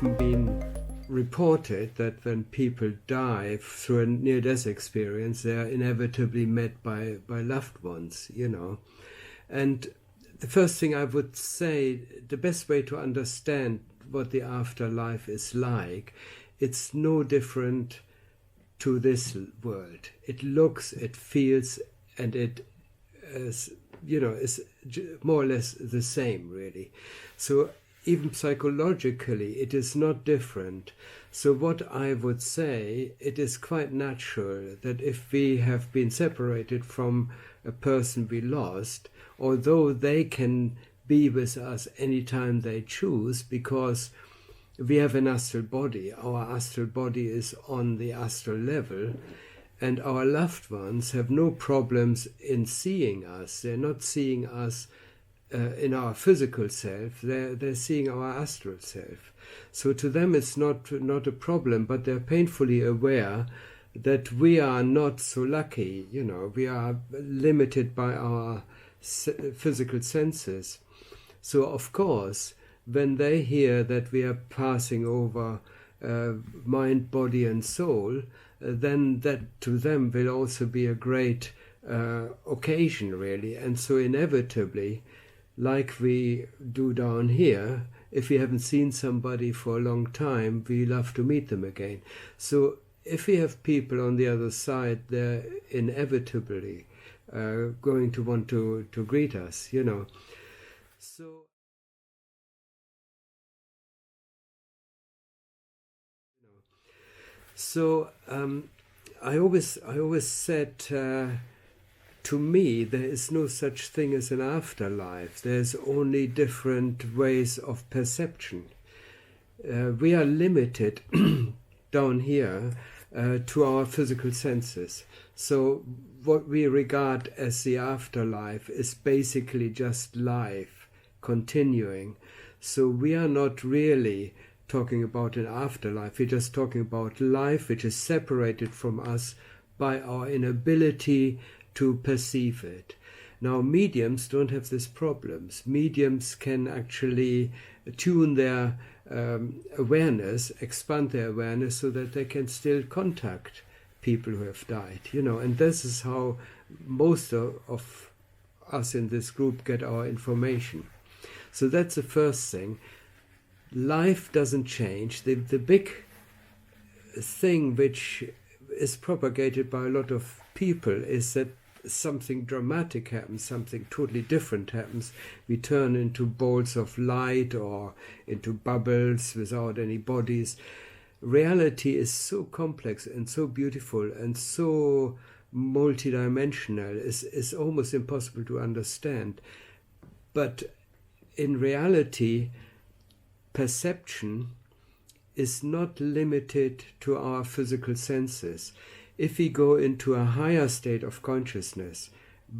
often been reported that when people die through a near-death experience, they are inevitably met by loved ones, you know. And the first thing I would say, the best way to understand what the afterlife is like, it's no different to this world. It looks, it feels, and it is, you know, is more or less the same, really. So even psychologically, it is not different. So what I would say, it is quite natural that if we have been separated from a person we lost, although they can be with us anytime they choose, because we have an astral body, our astral body is on the astral level, and our loved ones have no problems in seeing us. They're not seeing us in our physical self, they're seeing our astral self. So to them it's not a problem, but they're painfully aware that we are not so lucky, you know, we are limited by our physical senses. So of course, when they hear that we are passing over mind, body and soul, then that to them will also be a great occasion, really. And so inevitably, like we do down here, if we haven't seen somebody for a long time, we love to meet them again. So if we have people on the other side, they're inevitably going to want to greet us, you know. So I always said, to me, there is no such thing as an afterlife. There's only different ways of perception. We are limited down here to our physical senses. So what we regard as the afterlife is basically just life continuing. So we are not really talking about an afterlife. We're just talking about life which is separated from us by our inability to perceive it. Now, mediums don't have these problems. Mediums can actually tune their awareness, expand their awareness so that they can still contact people who have died, you know, and this is how most of us in this group get our information. So that's the first thing. Life doesn't change. The big thing which is propagated by a lot of people is that something dramatic happens, something totally different happens. We turn into balls of light or into bubbles without any bodies. Reality is so complex and so beautiful and so multidimensional, is almost impossible to understand. But in reality, perception is not limited to our physical senses. If we go into a higher state of consciousness,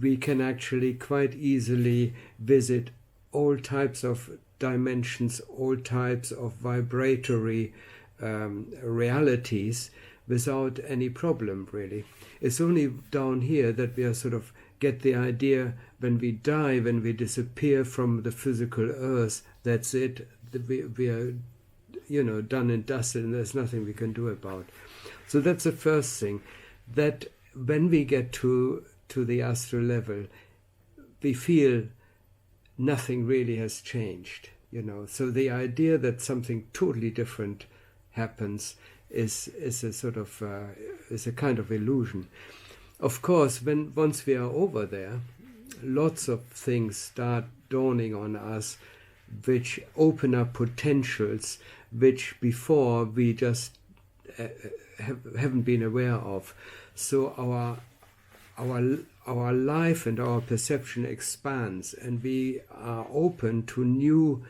we can actually quite easily visit all types of dimensions, all types of vibratory realities without any problem, really. It's only down here that we are sort of get the idea when we die, when we disappear from the physical earth, that's it. We are, you know, done and dusted, and there's nothing we can do about. So that's the first thing, that when we get to the astral level, we feel nothing really has changed, you know. So the idea that something totally different happens is a sort of is a kind of illusion. Of course, once we are over there, lots of things start dawning on us, which open up potentials which before we just haven't been aware of. So our life and our perception expands, and we are open to new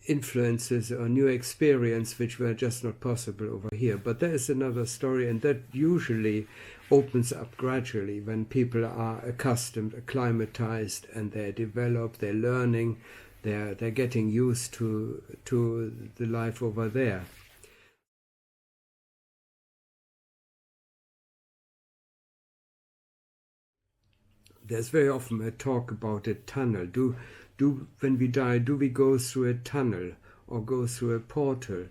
influences or new experience which were just not possible over here. But that is another story, and that usually opens up gradually when people are accustomed, acclimatized, and they're developed, they're learning, they're getting used to the life over there. There's very often a talk about a tunnel. Do when we die, do we go through a tunnel or go through a portal?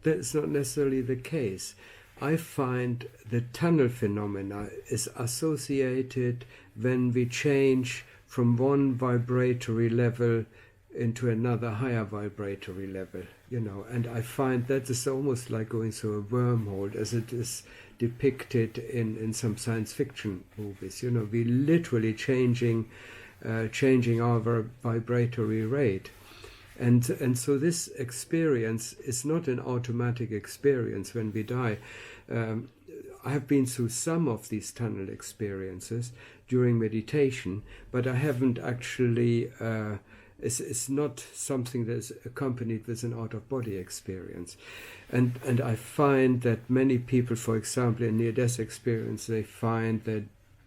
That's not necessarily the case. I find the tunnel phenomena is associated when we change from one vibratory level into another higher vibratory level, and I find that is almost like going through a wormhole, as it is depicted in some science fiction movies. We literally changing our vibratory rate. And so this experience is not an automatic experience when we die. I have been through some of these tunnel experiences during meditation, but I haven't actually, it's not something that's accompanied with an out-of-body experience. And I find that many people, for example, in near-death experience, they find that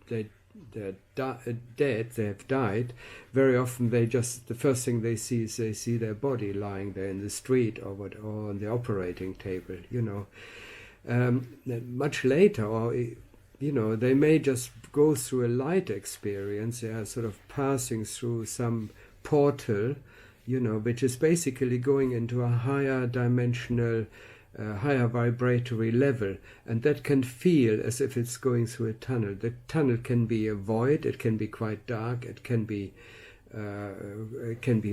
they're dead, they have died. Very often the first thing they see is they see their body lying there in the street or on the operating table, much later, or they may just go through a light experience. They are sort of passing through some portal, which is basically going into a higher dimensional, higher vibratory level, and that can feel as if it's going through a tunnel. The tunnel can be a void, it can be quite dark, it can be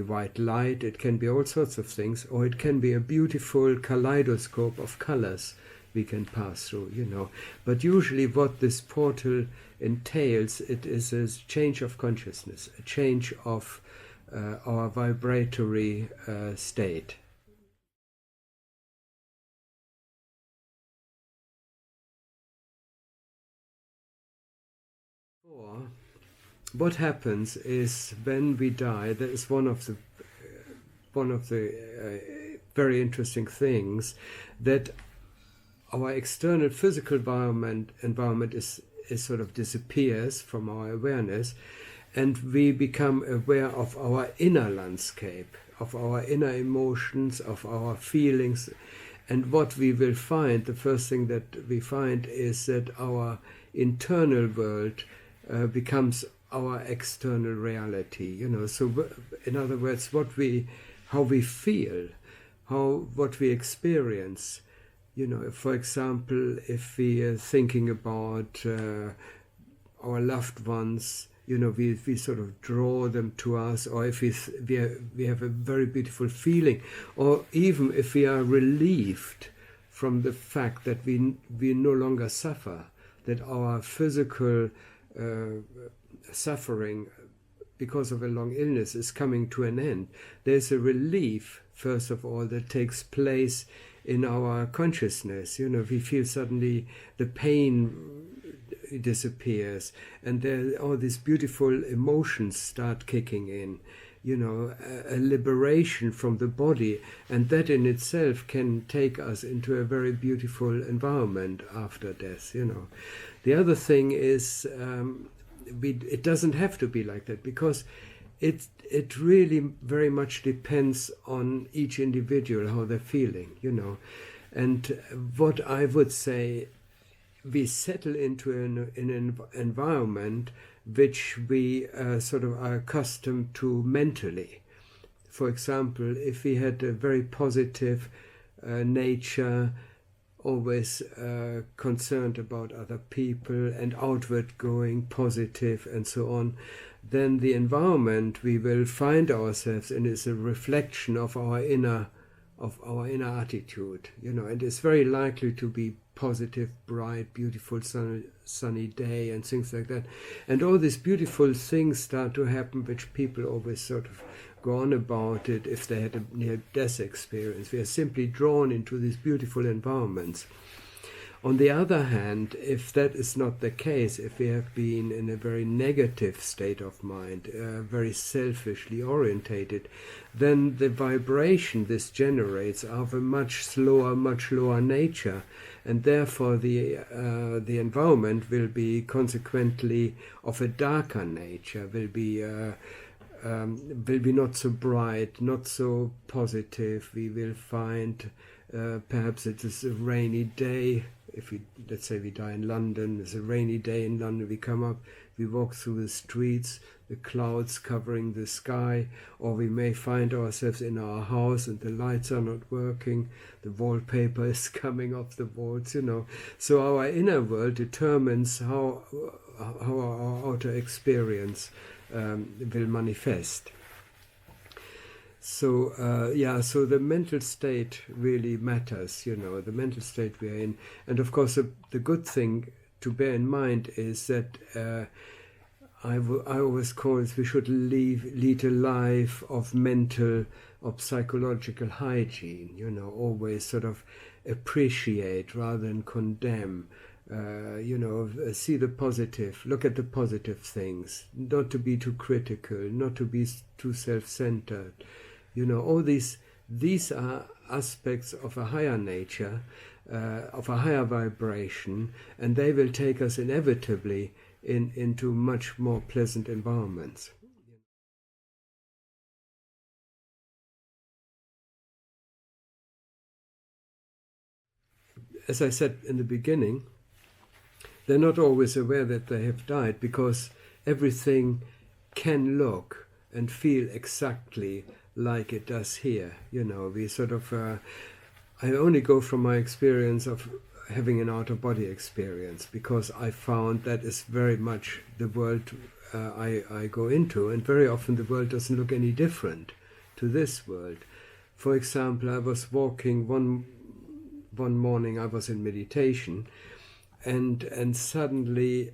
white light, it can be all sorts of things, or it can be a beautiful kaleidoscope of colors we can pass through, But usually what this portal entails, it is a change of consciousness, a change of our vibratory state. What happens is when we die, that is one of the very interesting things, that our external physical environment is sort of disappears from our awareness, and we become aware of our inner landscape, of our inner emotions, of our feelings. And what we will find, the first thing that we find, is that our internal world becomes our external reality. So in other words, how we feel, what we experience. For example, if we are thinking about our loved ones, we sort of draw them to us, or if we have a very beautiful feeling, or even if we are relieved from the fact that we no longer suffer, that our physical suffering because of a long illness is coming to an end. There's a relief, first of all, that takes place in our consciousness. We feel suddenly the pain disappears, and there all these beautiful emotions start kicking in, a liberation from the body, and that in itself can take us into a very beautiful environment after death. The other thing is, it doesn't have to be like that, because it really very much depends on each individual, how they're feeling, And what I would say, we settle into an environment which we sort of are accustomed to mentally. For example, if we had a very positive nature, always concerned about other people and outward going, positive and so on, then the environment we will find ourselves in is a reflection of our inner attitude, and it's very likely to be positive, bright, beautiful, sunny day and things like that. And all these beautiful things start to happen, which people always sort of go on about it if they had a near-death experience. We are simply drawn into these beautiful environments. On the other hand, if that is not the case, if we have been in a very negative state of mind, very selfishly orientated, then the vibration this generates are of a much slower, much lower nature, and therefore the environment will be consequently of a darker nature, will be not so bright, not so positive. We will find perhaps it is a rainy day. If let's say we die in London, it's a rainy day in London, we come up, we walk through the streets, the clouds covering the sky, or we may find ourselves in our house and the lights are not working, the wallpaper is coming off the walls, So our inner world determines how our outer experience will manifest. So so the mental state really matters, the mental state we are in. And of course, the good thing to bear in mind is that I always call it we should lead a life of mental or psychological hygiene, always sort of appreciate rather than condemn. See the positive, look at the positive things, not to be too critical, not to be too self-centered. All these are aspects of a higher nature, of a higher vibration, and they will take us inevitably into much more pleasant environments. As I said in the beginning, they're not always aware that they have died, because everything can look and feel exactly like it does here. We sort of, I only go from my experience of having an out-of-body experience, because I found that is very much the world I go into, and very often the world doesn't look any different to this world. For example, I was walking one morning, I was in meditation, and suddenly,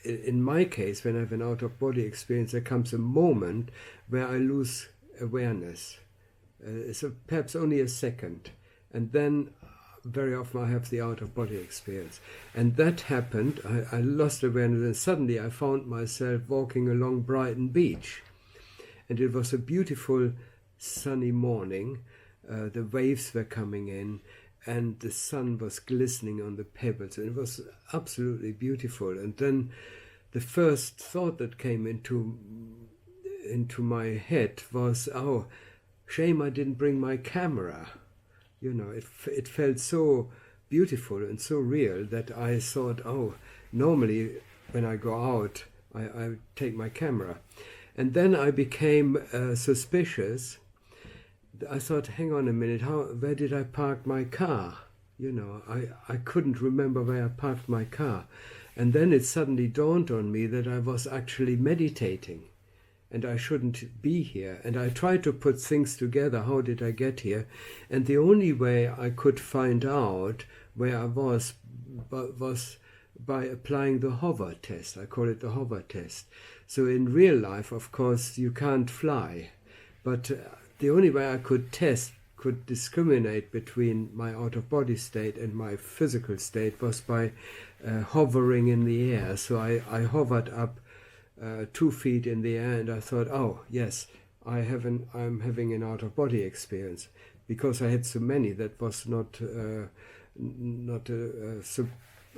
in my case, when I have an out-of-body experience, there comes a moment where I lose awareness. So perhaps only a second. And then very often I have the out-of-body experience. And that happened, I lost awareness, and suddenly I found myself walking along Brighton Beach. And it was a beautiful sunny morning. The waves were coming in, and the sun was glistening on the pebbles, and it was absolutely beautiful. And then the first thought that came into my head was, oh, shame I didn't bring my camera. It felt so beautiful and so real that I thought, oh, normally when I go out, I take my camera. And then I became suspicious. I thought, hang on a minute, where did I park my car? I couldn't remember where I parked my car. And then it suddenly dawned on me that I was actually meditating, and I shouldn't be here. And I tried to put things together. How did I get here? And the only way I could find out where I was by applying the Hobo Test. I call it the Hobo Test. So in real life, of course, you can't fly. But the only way I could discriminate between my out-of-body state and my physical state was by hovering in the air. So I hovered up 2 feet in the air, and I thought, oh yes, I'm having an out-of-body experience, because I had so many that was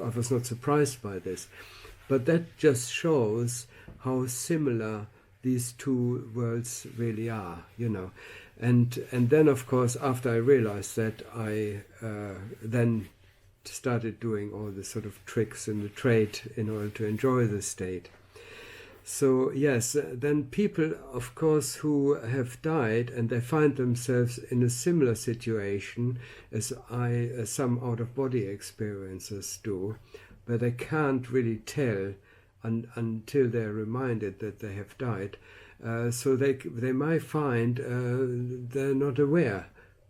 I was not surprised by this. But that just shows how similar these two worlds really are, And then, of course, after I realized that, I then started doing all the sort of tricks in the trade in order to enjoy the state. So yes, then people, of course, who have died and they find themselves in a similar situation as some out-of-body experiences do, but they can't really tell until they're reminded that they have died. So they might find they're not aware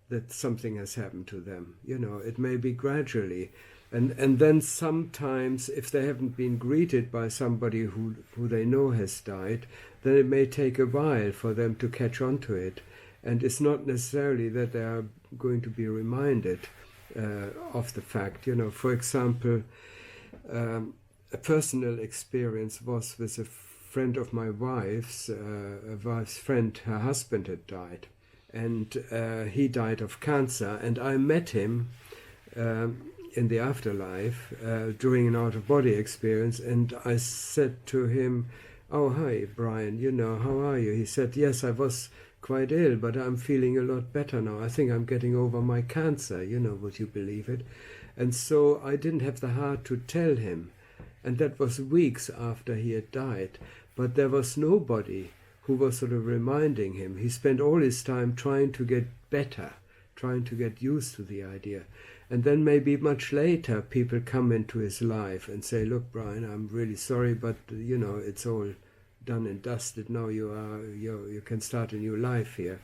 that something has happened to them. It may be gradually. And then sometimes, if they haven't been greeted by somebody who they know has died, then it may take a while for them to catch on to it. And it's not necessarily that they are going to be reminded of the fact. For example, a personal experience was with a friend of my wife's, a wife's friend. Her husband had died, and he died of cancer. And I met him in the afterlife during an out-of-body experience, and I said to him, oh, hi, Brian, how are you? He said, yes, I was quite ill, but I'm feeling a lot better now. I think I'm getting over my cancer, would you believe it? And so I didn't have the heart to tell him, and that was weeks after he had died. but there was nobody who was sort of reminding him. He spent all his time trying to get better, trying to get used to the idea. And then maybe much later people come into his life and say, look, Brian, I'm really sorry, but it's all done and dusted. Now you can start a new life here.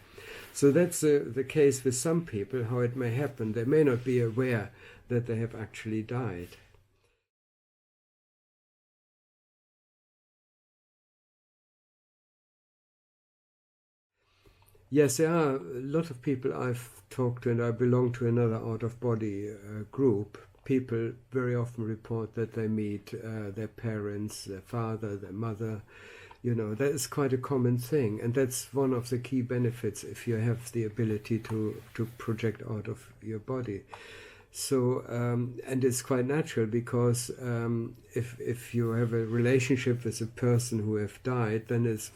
So that's the case with some people, how it may happen. They may not be aware that they have actually died. Yes, there are a lot of people I've talked to, and I belong to another out-of-body group. People very often report that they meet their parents, their father, their mother. That is quite a common thing, and that's one of the key benefits if you have the ability to project out of your body. So, and it's quite natural because if you have a relationship with a person who have died, then it's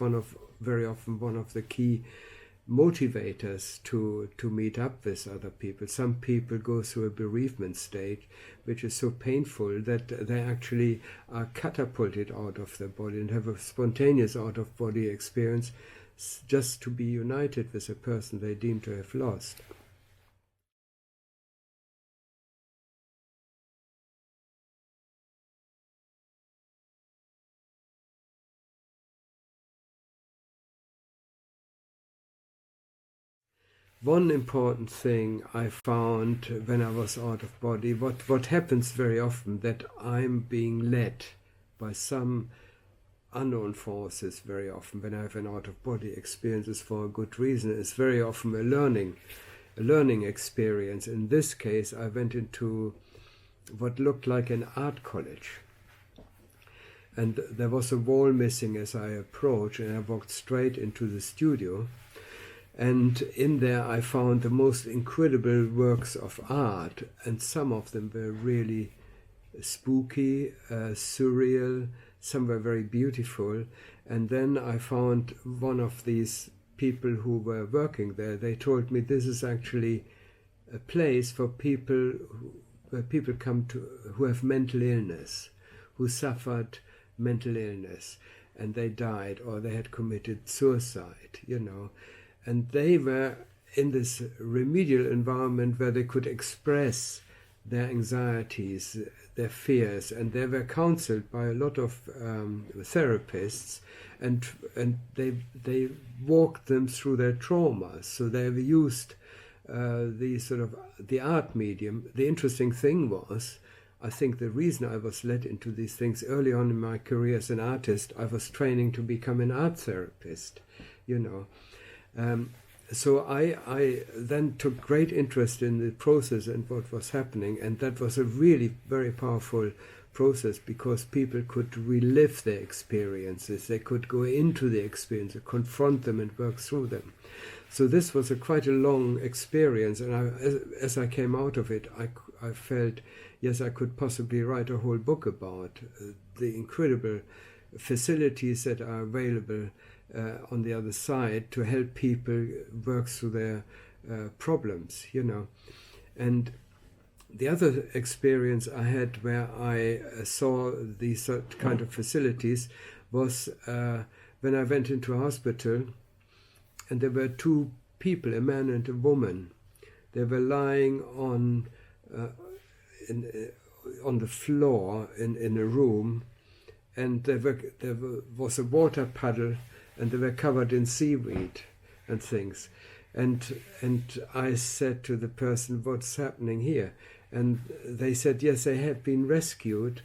very often one of the key motivators to meet up with other people. Some people go through a bereavement stage which is so painful that they actually are catapulted out of their body and have a spontaneous out-of-body experience just to be united with a person they deem to have lost. One important thing I found when I was out of body, what happens very often, that I'm being led by some unknown forces very often when I have an out-of-body experience is for a good reason. It's very often a learning experience. In this case, I went into what looked like an art college. And there was a wall missing as I approached, and I walked straight into the studio. And in there I found the most incredible works of art, and some of them were really spooky, surreal, some were very beautiful. And then I found one of these people who were working there. They told me this is actually a place for people where people come to who have mental illness, who suffered mental illness, and they died or they had committed suicide, And they were in this remedial environment where they could express their anxieties, their fears, and they were counseled by a lot of therapists, and they walked them through their traumas. So they used the art medium. The interesting thing was, I think the reason I was led into these things early on in my career as an artist, I was training to become an art therapist, So I then took great interest in the process and what was happening, and that was a really very powerful process because people could relive their experiences, they could go into the experience, confront them and work through them. So this was quite a long experience, and as I came out of it, I felt, yes, I could possibly write a whole book about the incredible facilities that are available on the other side to help people work through their problems, And the other experience I had where I saw these kind of facilities was when I went into a hospital, and there were two people, a man and a woman. They were lying on the floor in a room, and there was a water puddle, and they were covered in seaweed and things. And I said to the person, what's happening here? And they said, yes, they had been rescued.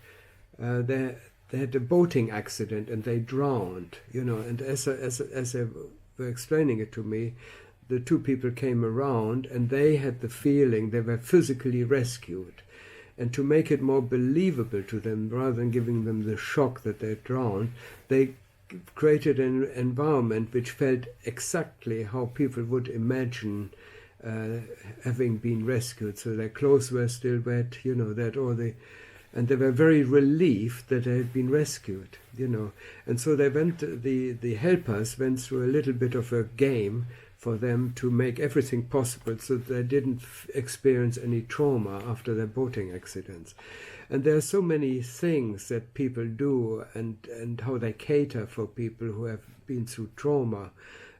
They had a boating accident and they drowned, And as they were explaining it to me, the two people came around and they had the feeling they were physically rescued. And to make it more believable to them, rather than giving them the shock that they drowned, they created an environment which felt exactly how people would imagine having been rescued. So their clothes were still wet, and they were very relieved that they had been rescued, And so the helpers went through a little bit of a game for them to make everything possible so they didn't experience any trauma after their boating accidents. And there are so many things that people do, and how they cater for people who have been through trauma.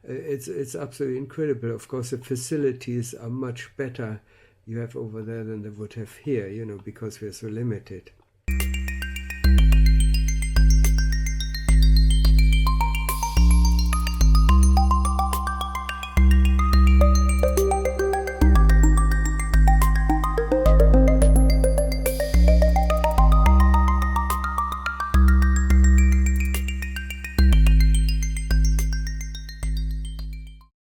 It's absolutely incredible. Of course, the facilities are much better you have over there than they would have here, because we're so limited.